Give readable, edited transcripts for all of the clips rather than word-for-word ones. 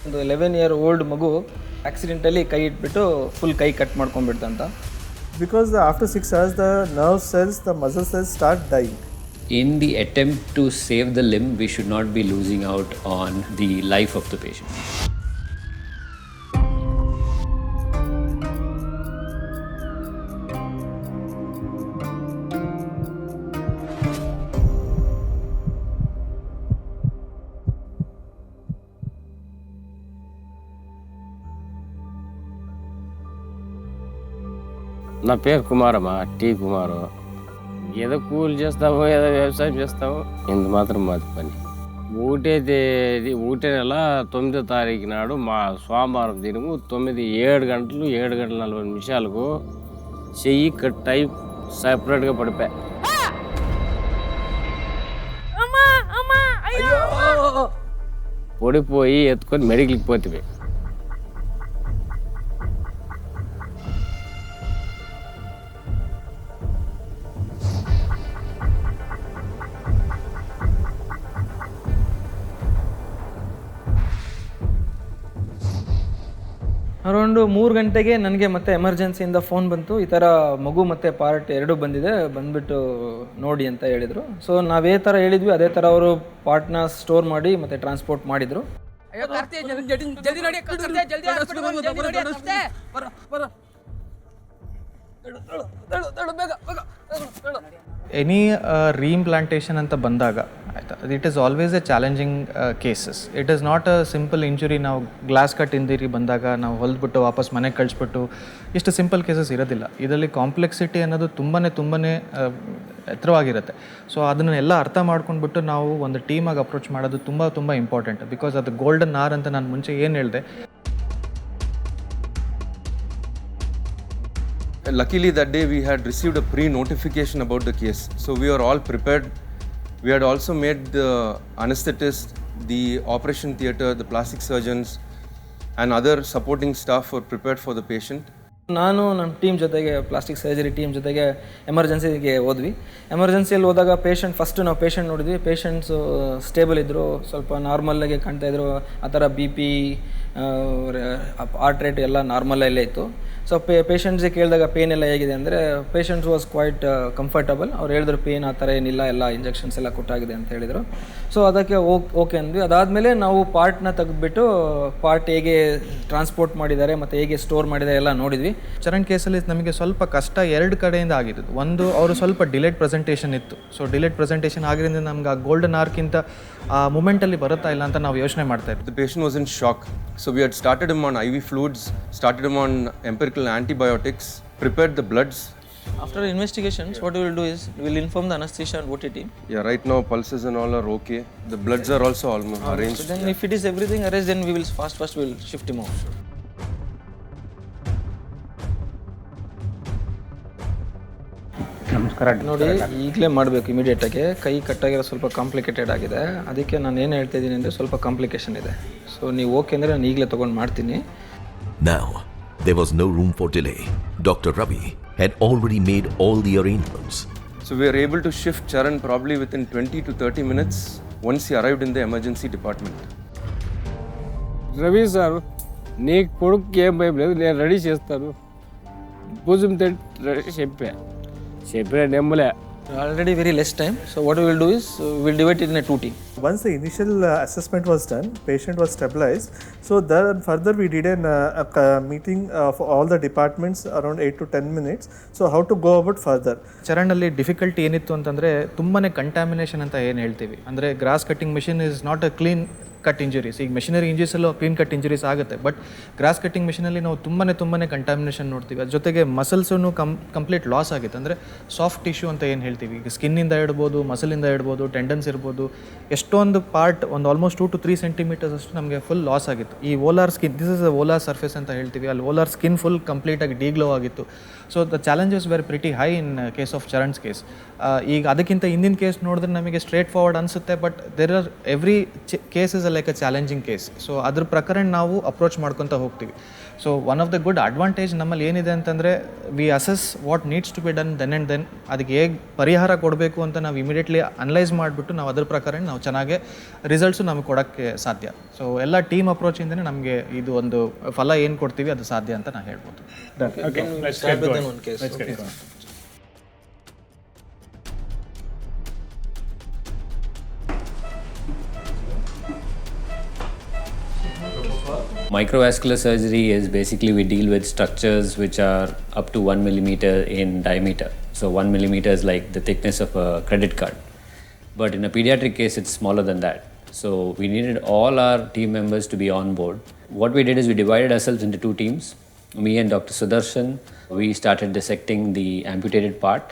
ಒಂದು 11-year-old ಮಗು ಆಕ್ಸಿಡೆಂಟಲ್ಲಿ ಕೈ ಇಟ್ಬಿಟ್ಟು ಫುಲ್ ಕೈ cut ಮಾಡ್ಕೊಂಡ್ಬಿಡ್ತಂತ. Because after 6 hours, the nerve cells, the muscle cells start dying. In the attempt to save the limb, we should not be losing out on the life of the patient. నా పేరు Kumaramma, tea కుమారు. ఏదో కూలి చేస్తావు, ఏదో వ్యవసాయం చేస్తావు, ఇంత మాత్రం మాది పని. 1 నెల 9వ తారీఖు నాడు మా సోమవారం దినము 7 గంటలు 7 గంటల 40 నిమిషాలకు చెయ్యి కట్ అయి సపరేట్గా పడిపోయా. పడిపోయి ఎత్తుకొని మెడికల్కి పోతే ಅರೌಂಡು 3 ಗಂಟೆಗೆ ನನಗೆ ಮತ್ತೆ ಎಮರ್ಜೆನ್ಸಿಯಿಂದ ಫೋನ್ ಬಂತು, ಈ ಥರ ಮಗು ಮತ್ತು ಪಾರ್ಟ್ 2 ಬಂದಿದೆ, ಬಂದುಬಿಟ್ಟು ನೋಡಿ ಅಂತ ಹೇಳಿದರು. ಸೊ ನಾವೇ ಥರ ಹೇಳಿದ್ವಿ ಅದೇ ಥರ ಅವರು ಪಾರ್ಟ್ನ ಸ್ಟೋರ್ ಮಾಡಿ ಮತ್ತು ಟ್ರಾನ್ಸ್ಪೋರ್ಟ್ ಮಾಡಿದರು. ಎನಿ ರೀಇಂಪ್ಲಾಂಟೇಷನ್ ಅಂತ ಬಂದಾಗ ಆಯಿತಾ, it is always A challenging cases. It is not a simple injury. ನಾವು ಗ್ಲಾಸ್ ಕಟ್ ಇಂಜುರಿ ಬಂದಾಗ ನಾವು ಹೊಲ್ದ್ಬಿಟ್ಟು ವಾಪಸ್ ಮನೆಗೆ ಕಳಿಸ್ಬಿಟ್ಟು ಇಷ್ಟು ಸಿಂಪಲ್ ಕೇಸಸ್ ಇರೋದಿಲ್ಲ. ಇದರಲ್ಲಿ ಕಾಂಪ್ಲೆಕ್ಸಿಟಿ ಅನ್ನೋದು ತುಂಬಾ ಎತ್ತರವಾಗಿರುತ್ತೆ. ಸೊ ಅದನ್ನೆಲ್ಲ ಅರ್ಥ ಮಾಡ್ಕೊಂಡ್ಬಿಟ್ಟು ನಾವು ಒಂದು ಟೀಮಾಗಿ ಅಪ್ರೋಚ್ ಮಾಡೋದು ತುಂಬ ಇಂಪಾರ್ಟೆಂಟ್. ಬಿಕಾಸ್ ಅದು ಗೋಲ್ಡನ್ ಆರ್ ಅಂತ ನಾನು ಮುಂಚೆ ಏನು ಹೇಳಿದೆ. Luckily that day we had received a pre-notification about the case, so we were all prepared. We had also made the anesthetist, the operation theatre, the plastic surgeons and other supporting staff were prepared for the patient. ನಾನು ನಮ್ಮ team ಜೊತೆಗೆ plastic surgery team ಜೊತೆಗೆ ಎಮರ್ಜೆನ್ಸಿಗೆ ಹೋದ್ವಿ. ಎಮರ್ಜೆನ್ಸಿಯಲ್ಲಿ ಹೋದಾಗ first ನಾವು patient ನೋಡಿದ್ವಿ. Patients stable ಇದ್ದರು, ಸ್ವಲ್ಪ ನಾರ್ಮಲ್ಲಾಗಿ ಕಾಣ್ತಾಯಿದ್ರು. ಆ ಥರ BP, ಹಾರ್ಟ್ ರೇಟ್ ಎಲ್ಲ ನಾರ್ಮಲಲ್ಲೇ ಇತ್ತು. ಸೊ ಪೇಷಂಟ್ಸಿಗೆ ಕೇಳಿದಾಗ ಪೇನ್ ಎಲ್ಲ ಹೇಗಿದೆ ಅಂದರೆ ಪೇಷಂಟ್ಸ್ ವಾಸ್ ಕ್ವೈಟ್ ಕಂಫರ್ಟಬಲ್. ಅವ್ರು ಹೇಳಿದ್ರು ಪೇನ್ ಆ ಥರ ಏನಿಲ್ಲ, ಎಲ್ಲ ಇಂಜೆಕ್ಷನ್ಸ್ ಎಲ್ಲ ಕೊಟ್ಟಾಗಿದೆ ಅಂತ ಹೇಳಿದರು. ಸೊ ಅದಕ್ಕೆ ಓಕೆ ಅಂದ್ವಿ. ಅದಾದಮೇಲೆ ನಾವು ಪಾರ್ಟ್ನ ತೆಗೆದುಬಿಟ್ಟು ಪಾರ್ಟ್ ಹೇಗೆ ಟ್ರಾನ್ಸ್ಪೋರ್ಟ್ ಮಾಡಿದ್ದಾರೆ ಮತ್ತು ಹೇಗೆ ಸ್ಟೋರ್ ಮಾಡಿದ್ದಾರೆ ಎಲ್ಲ ನೋಡಿದ್ವಿ. ಚರಣ್ ಕೇಸಲ್ಲಿ ನಮಗೆ ಸ್ವಲ್ಪ ಕಷ್ಟ 2 ಕಡೆಯಿಂದ ಆಗಿದ್ದು. ಒಂದು, ಅವರು ಸ್ವಲ್ಪ ಡಿಲೇಡ್ ಪ್ರೆಸೆಂಟೇಷನ್ ಇತ್ತು. ಸೊ ಡಿಲೇಡ್ ಪ್ರೆಸೆಂಟೇಷನ್ ಆಗಿದ್ದರಿಂದ ನಮ್ಗೆ ಆ ಗೋಲ್ಡನ್ ಆರ್ಕ್ಕಿಂತ ಆ ಮೂಮೆಂಟಲ್ಲಿ ಬರುತ್ತಾ ಇಲ್ಲ ಅಂತ ನಾವು ಯೋಚನೆ ಮಾಡ್ತಾ ಇದ್ವಿ. The patient was in shock, so we had started him on IV fluids, started him on empirical antibiotics, prepared the bloods. After investigations, what we will do is we will inform the anesthesia and OT team. Yeah, right now pulses and all are okay. The bloods are also almost arranged. So then if it is everything arranged, then we will first we will shift him off. ನಮಸ್ಕಾರ. ನೋಡಿ, ಈಗಲೇ ಮಾಡಬೇಕು ಇಮಿಡಿಯೇಟಾಗಿ. ಕೈ ಕಟ್ಟಾಗಿರೋ ಸ್ವಲ್ಪ complicated ಆಗಿದೆ. ಅದಕ್ಕೆ ನಾನು ಏನು ಹೇಳ್ತಾ ಇದ್ದೀನಿ ಅಂದರೆ ಸ್ವಲ್ಪ ಕಾಂಪ್ಲಿಕೇಶನ್ ಇದೆ. ಸೊ ನೀವು ಓಕೆ ಅಂದರೆ ನಾನು ಈಗಲೇ ತೊಗೊಂಡು ಮಾಡ್ತೀನಿ. Now, there was no room for delay. Dr. Ravi had already made all the arrangements. So we were able to shift Charan probably within 20 to 30 minutes once he arrived in the emergency department. Ravi sir, నీ కొడుకు ఏం భయం లేదు, నేను ready చేస్తాను. భుజం ready చెప్పా నెమ్మలే. Already very less time. So what we will do is we will divide it in a 2 team. Once the initial assessment was done, patient was stabilized. So then further we did a meeting of all the departments around 8 to 10 minutes. So how to go about further. ಚರಣಲ್ಲಿ difficulty ಏನಿತ್ತು ಅಂತಂದರೆ ತುಂಬಾ contamination ಅಂತ ಏನು ಹೇಳ್ತೀವಿ. ಅಂದರೆ grass cutting machine is not a clean cut injuries. ಈಗ machinery ಇಂಜುರೀಸಲ್ಲೂ ಕ್ಲೀನ್ ಕಟ್ ಇಂಜುರೀಸ್ ಆಗುತ್ತೆ. ಬಟ್ ಗ್ರಾಸ್ ಕಟ್ಟಿಂಗ್ ಮಿಷಿನಲ್ಲಿ ನಾವು ತುಂಬಾ ಕಂಟ್ಯಾಮಿನೇಷನ್ ನೋಡ್ತೀವಿ. ಅದ್ರ ಜೊತೆಗೆ ಮಸಲ್ಸೂ ಕಂಪ್ಲೀಟ್ ಲಾಸ್ ಆಗುತ್ತೆ. ಅಂದರೆ ಸಾಫ್ಟ್ ಟಿಶ್ಯೂ ಅಂತ ಏನು ಹೇಳ್ತೀವಿ. ಈಗ ಸ್ಕಿನ್ನಿಂದ ಇಡ್ಬೋದು, ಮಸಲಿಂದ ಇಡ್ಬೋದು, ಟೆಂಡನ್ಸ್ ಇರ್ಬೋದು. ಎಷ್ಟೊಂದು ಪಾರ್ಟ್ ಒಂದು ಆಲ್ಮೋಸ್ಟ್ 2 to 3 ಸೆಂಟಿಮೀಟರ್ಸ್ ಅಷ್ಟು ನಮಗೆ ಫುಲ್ ಲಾಸ್ ಆಗಿತ್ತು. ಈ volar skin, this is a volar surface ಅಂತ ಹೇಳ್ತೀವಿ. ಅಲ್ಲಿ ಓಲಾರ್ ಸ್ಕಿನ್ ಫುಲ್ ಕಂಪ್ಲೀಟಾಗಿ ಡಿಗ್ಲೋ ಆಗಿತ್ತು. So the challenges were pretty high in case of Charan's case. ಈಗ ಅದಕ್ಕಿಂತ ಹಿಂದಿನ ಕೇಸ್ ನೋಡಿದ್ರೆ ನಮಗೆ ಸ್ಟ್ರೇಟ್ ಫಾರ್ವರ್ಡ್ ಅನಿಸುತ್ತೆ. But there are every case is a like a challenging case. So ಅದ್ರ ಪ್ರಕಾರ ನಾವು ಅಪ್ರೋಚ್ ಮಾಡ್ಕೊತ ಹೋಗ್ತೀವಿ. So one of the good advantage ನಮ್ಮಲ್ಲಿ ಏನಿದೆ ಅಂತಂದರೆ we assess what needs to be done then and then. ಅದಕ್ಕೆ ಹೇಗೆ ಪರಿಹಾರ ಕೊಡಬೇಕು ಅಂತ ನಾವು ಇಮಿಡಿಯೇಟ್ಲಿ ಅನಲೈಸ್ ಮಾಡಿಬಿಟ್ಟು ನಾವು ಅದ್ರ ಪ್ರಕಾರ ನಾವು ಚೆನ್ನಾಗಿ ರಿಸಲ್ಟ್ಸು ನಮಗೆ ಕೊಡೋಕ್ಕೆ ಸಾಧ್ಯ. ಸೊ ಎಲ್ಲ ಟೀಮ್ ಅಪ್ರೋಚಿಂದನೇ ನಮಗೆ ಇದು ಒಂದು ಫಲ ಏನು ಕೊಡ್ತೀವಿ ಅದು ಸಾಧ್ಯ ಅಂತ ನಾನು ಹೇಳ್ಬೋದು. Microvascular surgery is basically we deal with structures which are up to 1 millimeter in diameter. So 1 millimeter is like the thickness of a credit card. But in a pediatric case, it's smaller than that. So we needed all our team members to be on board. What we did is we divided ourselves into two teams. Me and Dr. Sudarshan, we started dissecting the amputated part.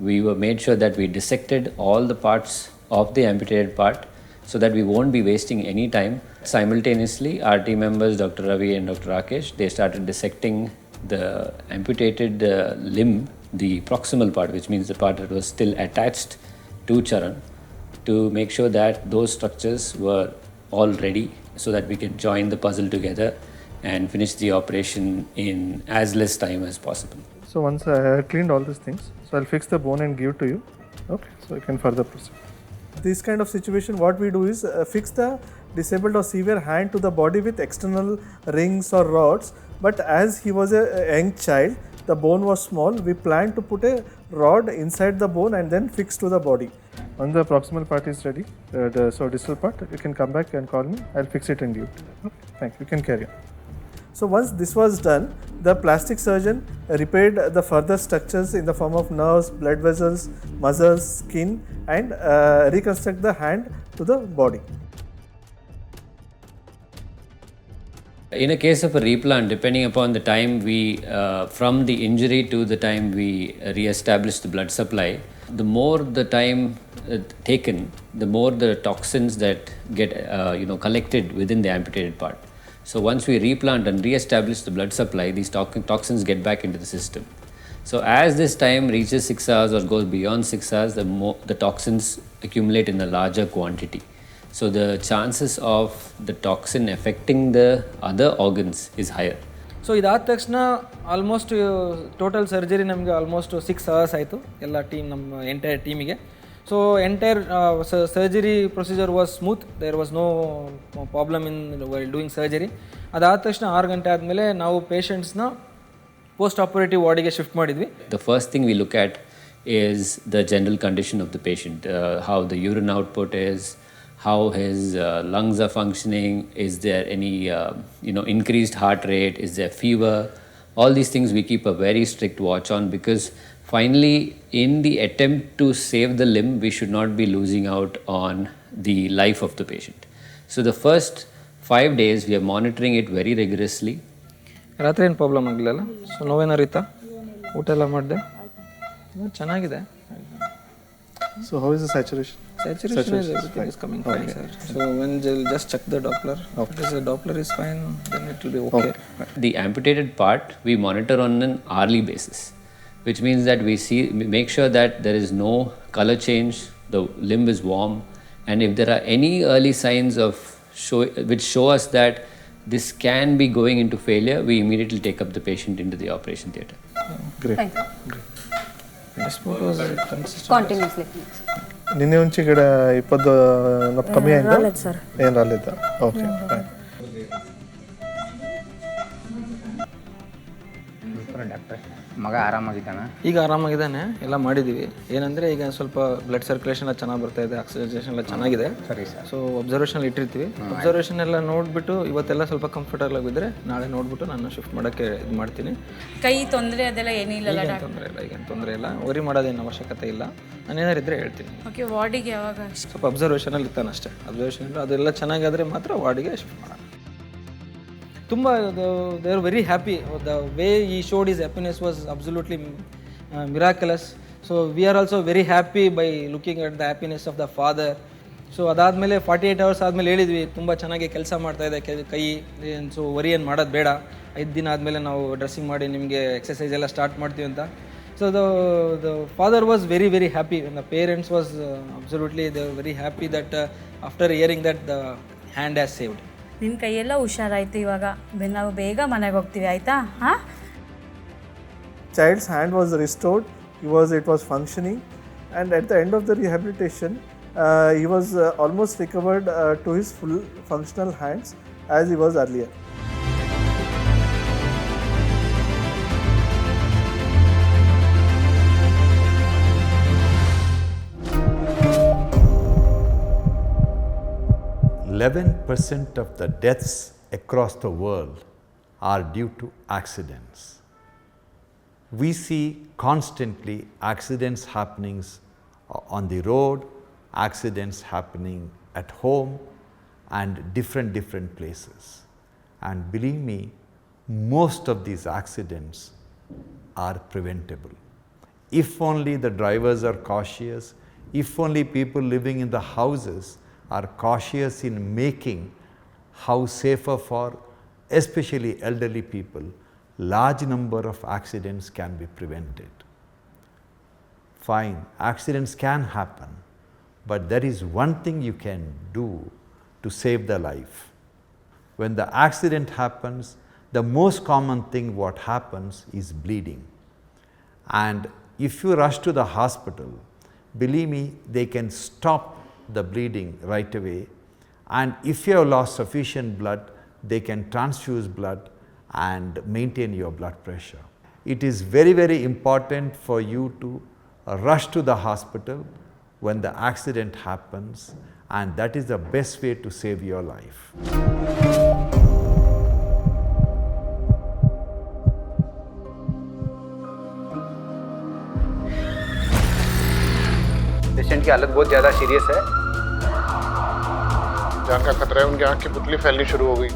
We made sure that we dissected all the parts of the amputated part so that we won't be wasting any time. Simultaneously, our team members, Dr. Ravi and Dr. Rakesh, they started dissecting the amputated limb, the proximal part, which means the part that was still attached to Charan, to make sure that those structures were all ready so that we can join the puzzle together and finish the operation in as less time as possible. So once I have cleaned all these things, so I'll fix the bone and give to you. Okay, so you can further proceed. This kind of situation, what we do is fix the disabled or severe hand to the body with external rings or rods. But as he was a young child, the bone was small. We planned to put a rod inside the bone and then fix to the body. When the proximal part is ready, so distal part, you can come back and call me. I'll fix it and give it. Okay, thank you. You can carry on. So once this was done, the plastic surgeon repaired the further structures in the form of nerves, blood vessels, muscles, skin, and reconstruct the hand to the body. In a case of a replant, depending upon the time we, from the injury to the time we re-establish the blood supply, the more the time taken, the more the toxins that get collected within the amputated part. So once we replant and re-establish the blood supply, these toxins get back into the system. So as this time reaches 6 hours or goes beyond 6 hours, the toxins accumulate in a larger quantity. So the chances of the toxin affecting the other organs is higher. So ಇದಾದ ತಕ್ಷಣ almost total surgery ನಮಗೆ almost 6 hours ಆಯಿತು ಎಲ್ಲ team ನಮ್ಮ entire ಟೀಮಿಗೆ. So entire surgery procedure was smooth, there was no problem in while doing surgery. ಅದಾದ ತಕ್ಷಣ 6 ಗಂಟೆ ಆದಮೇಲೆ ನಾವು ಪೇಷಂಟ್ಸ್ನ ಪೋಸ್ಟ್ ಆಪರೇಟಿವ್ ವಾರ್ಡಿಗೆ ಶಿಫ್ಟ್ ಮಾಡಿದ್ವಿ. The first thing we look at is the general condition of the patient, how the urine output is, how his lungs are functioning, is there any increased heart rate, is there fever. All these things we keep a very strict watch on, because finally in the attempt to save the limb, we should not be losing out on the life of the patient. So the first 5 days we are monitoring it very rigorously. ರಾತ್ರಿ ಏನು problem ಆಗಲಿಲ್ಲ. So ನೋವೇನಾರಿತ್ತಾ? ಊಟ ಎಲ್ಲ ಮಾಡಿದೆ, ಚೆನ್ನಾಗಿದೆ. So how is the saturation? Saturation is everything is coming fine, sir. So when they'll just check the Doppler. If the Doppler is fine, then it will be okay. The amputated part we monitor on an hourly basis, which means that we make sure that there is no color change, the limb is warm, and if there are any early signs of which show us that this can be going into failure, we immediately take up the patient into the operation theatre. Great. Thank you. This photo is consistent. Continuously. ನಿನ್ನೆ ಮುಂಚೆ ಈ ಕಡೆ 20 ನೊಪ್ಪು ಕಮ್ಮಿ ಆಯ್ತಾ? ರಾలేదు sir. ಏನು ರಾಲಿದ್ದ? Okay fine. ಡಾಕ್ಟ್ರೆ ಮಗ ಆರಾಮಾಗಿದ್ದಾನ? ಈಗ ಆರಾಮಾಗಿದ್ದಾನೆ, ಎಲ್ಲ ಮಾಡಿದ್ದೀವಿ. ಏನಂದರೆ ಈಗ ಸ್ವಲ್ಪ ಬ್ಲಡ್ ಸರ್ಕ್ಯುಲೇಷನ್ ಎಲ್ಲ ಚೆನ್ನಾಗಿ ಬರ್ತಾ ಇದೆ, ಆಕ್ಸಿಜನೇಷನ್ ಎಲ್ಲ ಚೆನ್ನಾಗಿದೆ. ಸರಿ ಸರ್. ಸೊ ಅಬ್ಸರ್ವೇಷನ್ ಇಟ್ಟಿರ್ತೀವಿ. ಅಬ್ಸರ್ವೇಷನ್ ಎಲ್ಲ ನೋಡಿಬಿಟ್ಟು ಇವತ್ತೆಲ್ಲ ಸ್ವಲ್ಪ ಕಂಫರ್ಟಬಲ್ ಆಗಿದ್ದರೆ ನಾಳೆ ನೋಡಿಬಿಟ್ಟು ನಾನು ಶಿಫ್ಟ್ ಮಾಡೋಕ್ಕೆ ಇದು ಮಾಡ್ತೀನಿ. ಕೈ ತೊಂದರೆ ಅದೆಲ್ಲ ಏನಿಲ್ಲ? ತೊಂದರೆ ಇಲ್ಲ, ಈಗೇನು ತೊಂದರೆ ಇಲ್ಲ. ವರಿ ಮಾಡೋದೇನು ಅವಶ್ಯಕತೆ ಇಲ್ಲ. ನಾನೇನಾರು ಇದ್ದರೆ ಹೇಳ್ತೀನಿ. ಓಕೆ, ವಾರ್ಡಿಗೆ ಯಾವಾಗ? ಸ್ವಲ್ಪ ಅಬ್ಸರ್ವೇಷನಲ್ಲಿ ಇರ್ತಾನಷ್ಟೇ. ಅಬ್ಸರ್ವೇಷನ್ ಇಲ್ಲ, ಅದೆಲ್ಲ ಚೆನ್ನಾಗಾದರೆ ಮಾತ್ರ ವಾರ್ಡಿಗೆ ಶಿಫ್ಟ್ ಮಾಡೋಣ. ತುಂಬ they are very happy. The way ಈ showed is happiness was absolutely miraculous. So we are also very happy by looking at the happiness of the father. So ಅದಾದಮೇಲೆ 48 hours ಆದಮೇಲೆ ಹೇಳಿದ್ವಿ ತುಂಬ ಚೆನ್ನಾಗಿ ಕೆಲಸ ಮಾಡ್ತಾಯಿದೆ ಕೈ, ಸೊ ವರಿ ಏನು ಮಾಡೋದು ಬೇಡ, 5 ದಿನ ಆದಮೇಲೆ ನಾವು ಡ್ರೆಸ್ಸಿಂಗ್ ಮಾಡಿ ನಿಮಗೆ ಎಕ್ಸಸೈಸ್ ಎಲ್ಲ ಸ್ಟಾರ್ಟ್ ಮಾಡ್ತೀವಿ ಅಂತ. So the father was very, very happy, and the parents was absolutely, they were very happy that after hearing that hand has saved. ನಿನ್ನ ಕೈಯೆಲ್ಲ ಹುಷಾರಾಯ್ತು ಇವಾಗ ನಾವು ಬೇಗ ಮನೆಗೆ ಹೋಗ್ತೀವಿ ಆಯಿತಾ ಹಾಂ. Child's hand was restored, it was functioning, and at the end of the rehabilitation he was almost recovered to his full functional hands as he was earlier. %11 of the deaths across the world are due to accidents. We see constantly accidents happening on the road, accidents happening at home and different places. And believe me, most of these accidents are preventable. If only the drivers are cautious, if only people living in the houses are cautious in making house safer for especially elderly people, large number of accidents can be prevented. Fine, accidents can happen, but there is one thing you can do to save the life. When the accident happens, the most common thing what happens is bleeding. And if you rush to the hospital, believe me, they can stop the bleeding right away, and if you have lost sufficient blood, they can transfuse blood and maintain your blood pressure. It is very important for you to rush to the hospital when the accident happens, and that is the best way to save your life. Patient की हालत बहुत ज़्यादा serious है। जान का खतरा है, उनकी आँख की पुतली फैलनी शुरू हो गई।